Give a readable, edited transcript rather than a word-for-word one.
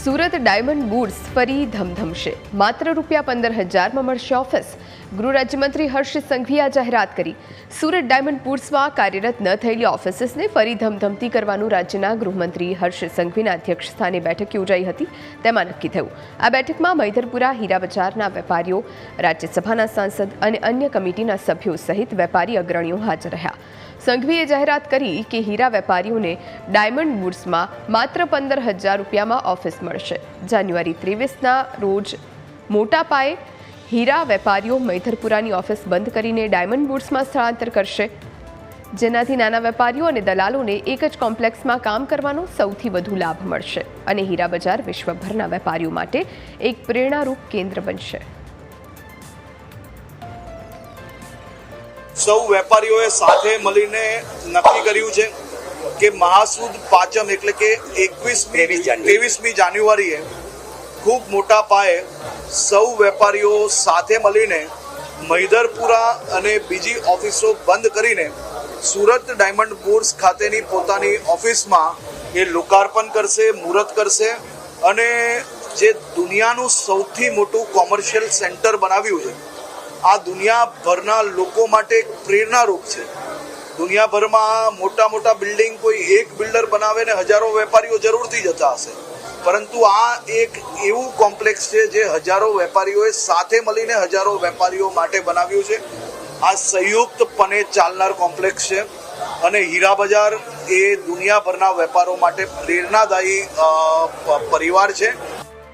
Surat diamond bourse ફરી ધમધમશે. માત્ર ₹15,000માં મળશે ઓફિસ. ગૃહ રાજ્યમંત્રી હર્ષ સંઘવીએ આ જાહેરાત કરી. સુરત ડાયમંડ બુર્સમાં કાર્યરત ન થયેલી ઓફિસીસને ફરી ધમધમતી કરવાનું રાજ્યના ગૃહમંત્રી હર્ષ સંઘવીના અધ્યક્ષસ્થાને બેઠક યોજાઈ હતી. તેમાં નક્કી થયું. આ બેઠકમાં મૈધરપુરા હીરા બજારના વેપારીઓ, રાજ્યસભાના સાંસદ અને અન્ય કમિટીના સભ્યો સહિત વેપારી અગ્રણીઓ હાજર રહ્યા. સંઘવીએ જાહેરાત કરી કે હીરા વેપારીઓને ડાયમંડ બુર્સમાં માત્ર ₹15,000માં ઓફિસ મળશે. જાન્યુઆરી 23ના રોજ મોટા પાયે હીરા વેપારીઓ મૈધરપુરાની ઓફિસ બંધ કરીને ડાયમંડ બુર્સમાં સ્થળાંતર કરશે, જેનાથી નાના વેપારીઓ અને દલાલોને એક જ કોમ્પ્લેક્સમાં કામ કરવાનો સૌથી વધુ લાભ મળશે અને હીરા બજાર વિશ્વભરના વેપારીઓ માટે એક પ્રેરણારૂપ કેન્દ્ર બનશે. સૌ વેપારીઓએ સાથે મળીને નક્કી કર્યું છે કે મહાસુદ પાંચમ એટલે કે 23મી જાન્યુઆરીએ ખૂબ મોટા પાયે સૌ વેપારીઓ સાથે મળીને મૈધરપુરા અને બીજી ઓફિસો બંધ કરીને સુરત ડાયમંડ બુર્સ ખાતેની પોતાની ઓફિસમાં એ લોકાર્પણ કરશે, મુહૂર્ત કરશે અને જે દુનિયાનું સૌથી મોટું કોમર્શિયલ સેન્ટર બનાવ્યું છે, આ દુનિયાભરના લોકો માટે એક પ્રેરણારૂપ છે. દુનિયાભરમાં મોટા મોટા બિલ્ડિંગ કોઈ એક બિલ્ડર બનાવે ને હજારો વેપારીઓ જરૂરથી જતા હશે, પરંતુ આ એક એવું કોમ્પ્લેક્સ છે જે હજારો વેપારીઓએ સાથે મળીને હજારો વેપારીઓ માટે બનાવ્યું છે. આ સંયુક્તપણે ચાલનાર કોમ્પ્લેક્સ છે અને હીરા બજાર એ દુનિયાભરના વેપારો માટે પ્રેરણાદાયી પરિવાર છે.